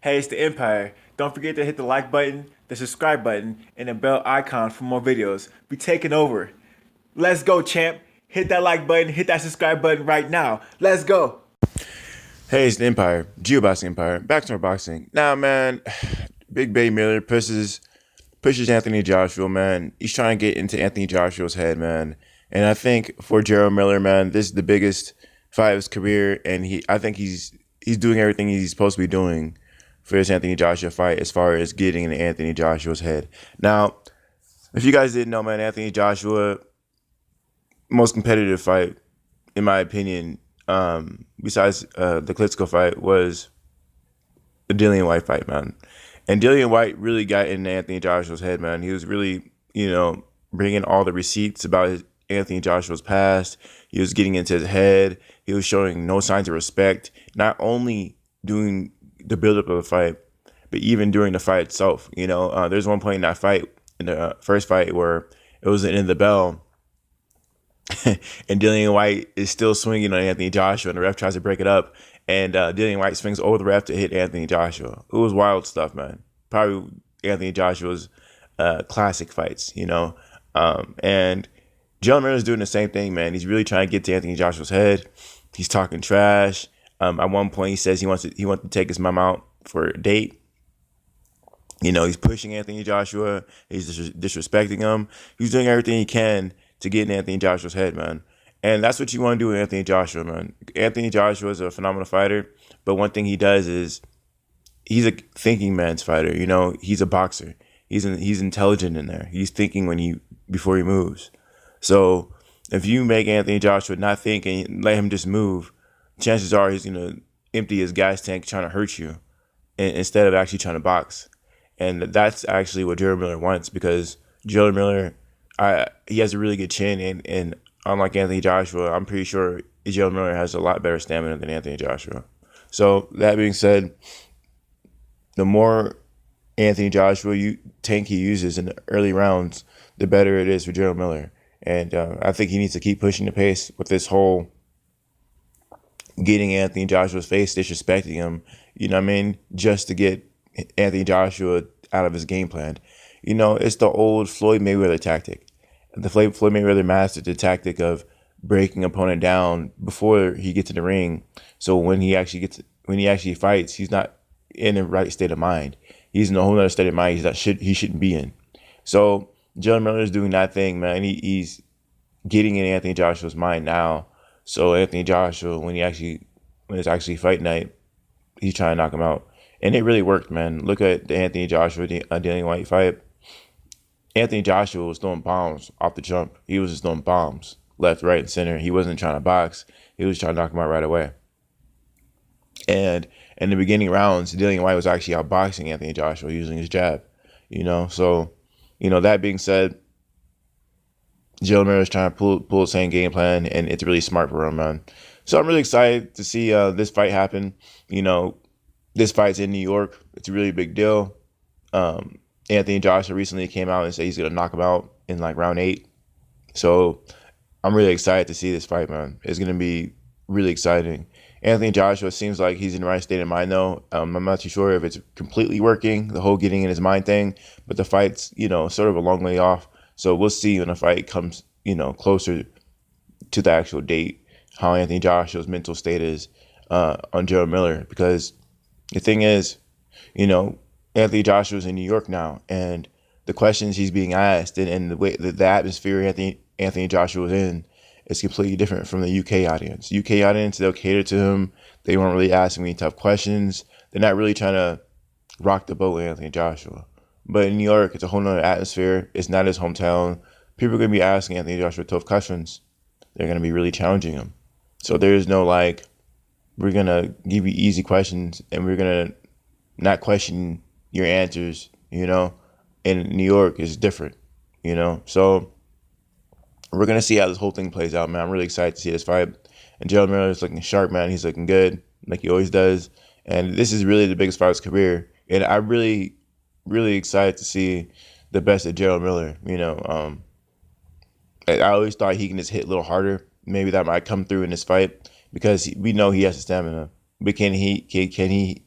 Hey, it's the Empire. Don't forget to hit the like button, the subscribe button, and the bell icon for more videos. We taking over. Let's go, champ. Hit that like button, hit that subscribe button right now. Let's go. Hey, it's the Empire, Geoboxing Empire. Back to our boxing. Now, man, Big Bay Miller pushes Anthony Joshua, man. He's trying to get into Anthony Joshua's head, man. And I think for Jarrell Miller, man, this is the biggest fight of his career, and I think he's doing everything he's supposed to be doing for this Anthony Joshua fight as far as getting into Anthony Joshua's head. Now, if you guys didn't know, man, Anthony Joshua, most competitive fight, in my opinion, besides the Klitschko fight, was the Dillian White fight, man. And Dillian White really got into Anthony Joshua's head, man. He was really, bringing all the receipts about Anthony Joshua's past. He was getting into his head. He was showing no signs of respect, not only doing the buildup of the fight, but even during the fight itself. There's one point in that fight, in the first fight, where it was the end of the bell, and Dillian White is still swinging on Anthony Joshua, and the ref tries to break it up, and Dillian White swings over the ref to hit Anthony Joshua. It was wild stuff, man. Probably Anthony Joshua's classic fights, and John Miller's doing the same thing, man. He's really trying to get to Anthony Joshua's head. He's talking trash. At one point, he says he wants to take his mom out for a date. He's pushing Anthony Joshua. He's disrespecting him. He's doing everything he can to get in Anthony Joshua's head, man. And that's what you want to do with Anthony Joshua, man. Anthony Joshua is a phenomenal fighter, but one thing he does is he's a thinking man's fighter. He's a boxer. He's intelligent in there. He's thinking before he moves. So if you make Anthony Joshua not think and let him just move, chances are he's gonna empty his gas tank trying to hurt you, instead of actually trying to box. And that's actually what Jared Miller wants, because Jared Miller, he has a really good chin, and unlike Anthony Joshua, I'm pretty sure Jared Miller has a lot better stamina than Anthony Joshua. So that being said, the more Anthony Joshua tank he uses in the early rounds, the better it is for Jared Miller. And I think he needs to keep pushing the pace with this whole getting Anthony Joshua's face, disrespecting him, just to get Anthony Joshua out of his game plan. It's the old Floyd Mayweather tactic. The Floyd Mayweather mastered the tactic of breaking opponent down before he gets in the ring. So when he actually fights, he's not in the right state of mind. He's in a whole other state of mind he shouldn't be in. So John Miller is doing that thing, man. He's getting in Anthony Joshua's mind now. So Anthony Joshua, when it's actually fight night, he's trying to knock him out. And it really worked, man. Look at the Anthony Joshua Dillian White fight. Anthony Joshua was throwing bombs off the jump. He was just throwing bombs left, right, and center. He wasn't trying to box. He was trying to knock him out right away. And in the beginning rounds, Dillian White was actually outboxing Anthony Joshua using his jab. So that being said, Joe Miller is trying to pull the same game plan, and it's really smart for him, man. So I'm really excited to see this fight happen. This fight's in New York. It's a really big deal. Anthony Joshua recently came out and said he's going to knock him out in like round 8. So I'm really excited to see this fight, man. It's going to be really exciting. Anthony Joshua seems like he's in the right state of mind, though. I'm not too sure if it's completely working, the whole getting in his mind thing, but the fight's, sort of a long way off. So we'll see when the fight comes, closer to the actual date, how Anthony Joshua's mental state is on Joe Miller. Because the thing is, Anthony Joshua's in New York now, and the questions he's being asked and the way the atmosphere Anthony Joshua's in is completely different from the UK audience. UK audience, they'll cater to him. They won't really ask him any tough questions. They're not really trying to rock the boat with Anthony Joshua. But in New York, it's a whole nother atmosphere. It's not his hometown. People are going to be asking Anthony Joshua tough questions. They're going to be really challenging him. So there's no we're going to give you easy questions and we're going to not question your answers, In New York, it's different, So we're going to see how this whole thing plays out, man. I'm really excited to see this fight. And Gerald Miller is looking sharp, man. He's looking good, like he always does. And this is really the biggest fight of his career. And I'm really, really excited to see the best of Gerald Miller. I always thought he can just hit a little harder. Maybe that might come through in this fight because we know he has the stamina. But can he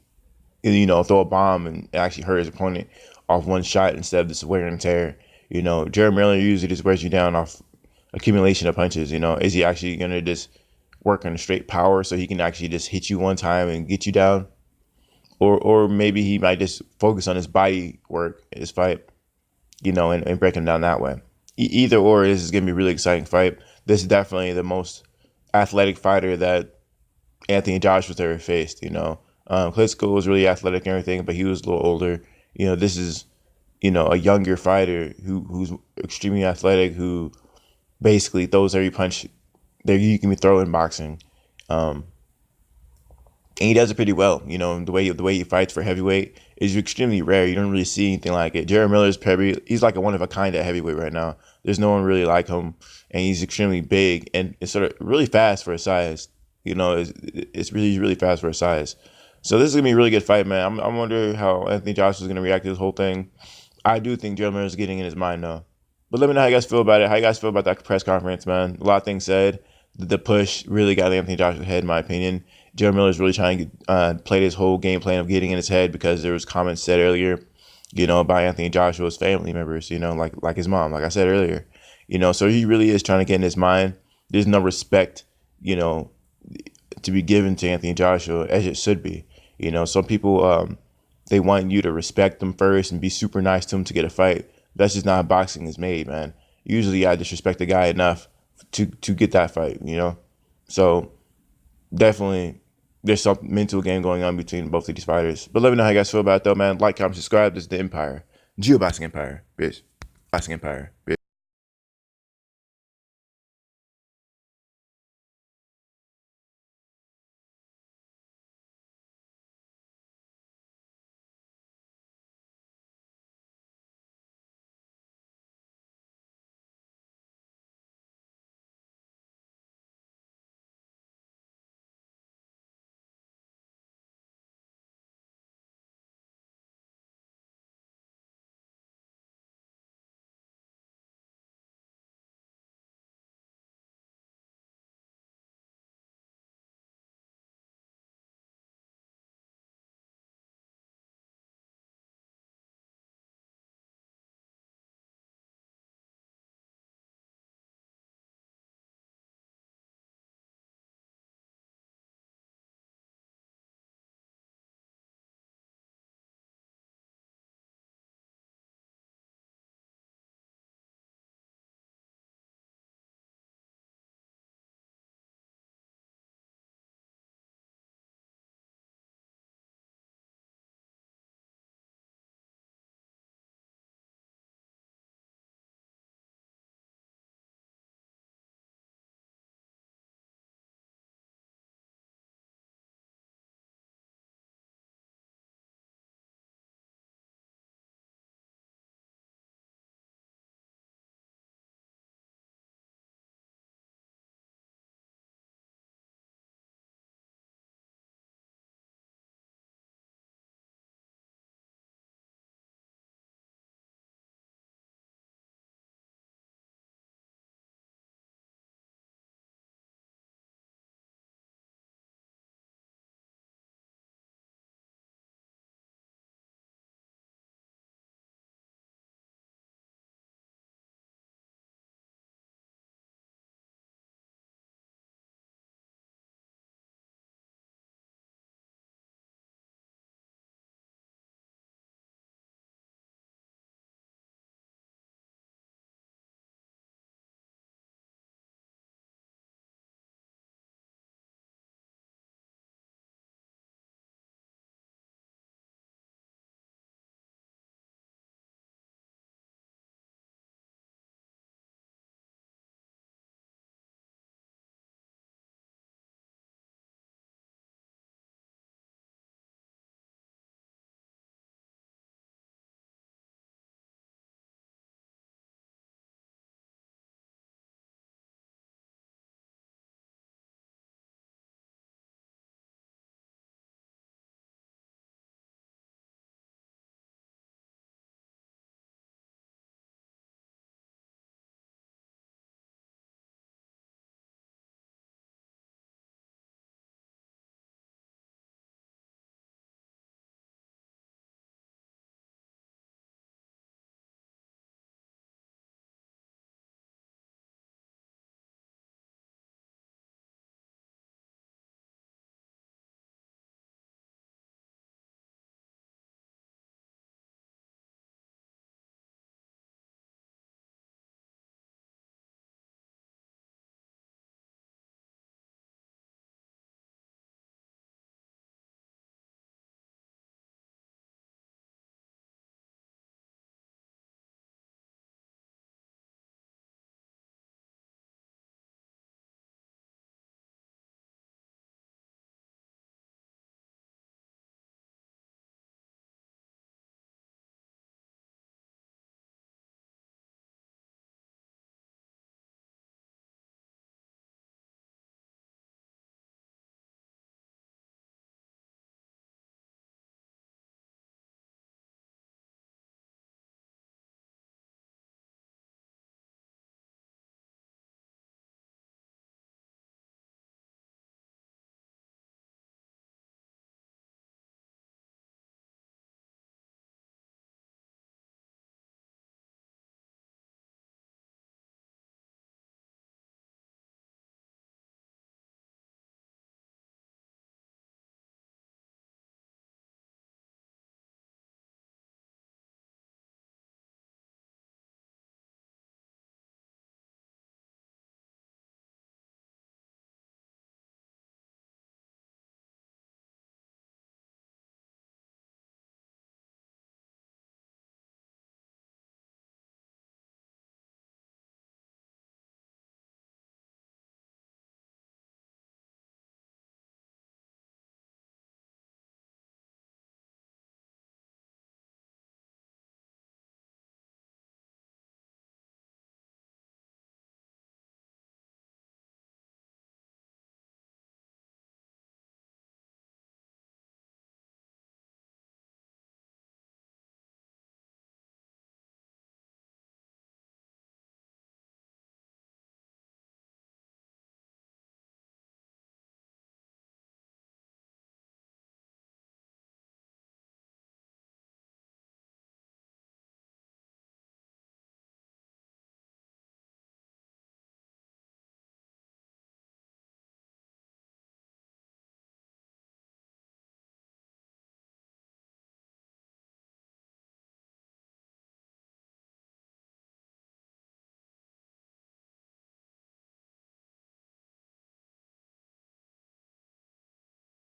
throw a bomb and actually hurt his opponent off one shot instead of just wear and tear. Jared Miller usually just wears you down off accumulation of punches. Is he actually gonna just work on straight power so he can actually just hit you one time and get you down? Or maybe he might just focus on his body work in his fight, and break him down that way. Either or, this is gonna be a really exciting fight. This is definitely the most athletic fighter that Anthony Joshua's ever faced. Klitschko was really athletic and everything, but he was a little older. This is a younger fighter who's extremely athletic, who basically throws every punch that you can throw in boxing. And he does it pretty well. The way he fights for heavyweight is extremely rare. You don't really see anything like it. Jared Miller's probably, he's like a one of a kind at heavyweight right now. There's no one really like him, and he's extremely big and it's sort of really fast for his size. It's really fast for his size. So this is gonna be a really good fight, man. I wonder how Anthony Joshua is gonna react to this whole thing. I do think Jared Miller is getting in his mind though. But let me know how you guys feel about it. How you guys feel about that press conference, man? A lot of things said. The push really got Anthony Joshua's head, in my opinion. Jared Miller's really trying to play this whole game plan of getting in his head because there was comments said earlier, about Anthony Joshua's family members, like his mom, like I said earlier. So he really is trying to get in his mind. There's no respect, to be given to Anthony Joshua as it should be. Some people, they want you to respect them first and be super nice to them to get a fight. That's just not how boxing is made, man. Usually I disrespect the guy enough to get that fight, So definitely there's some mental game going on between both of these fighters. But let me know how you guys feel about it though, man. Like, comment, subscribe. This is the Empire. Geoboxing Empire, bitch. Boxing Empire, bitch.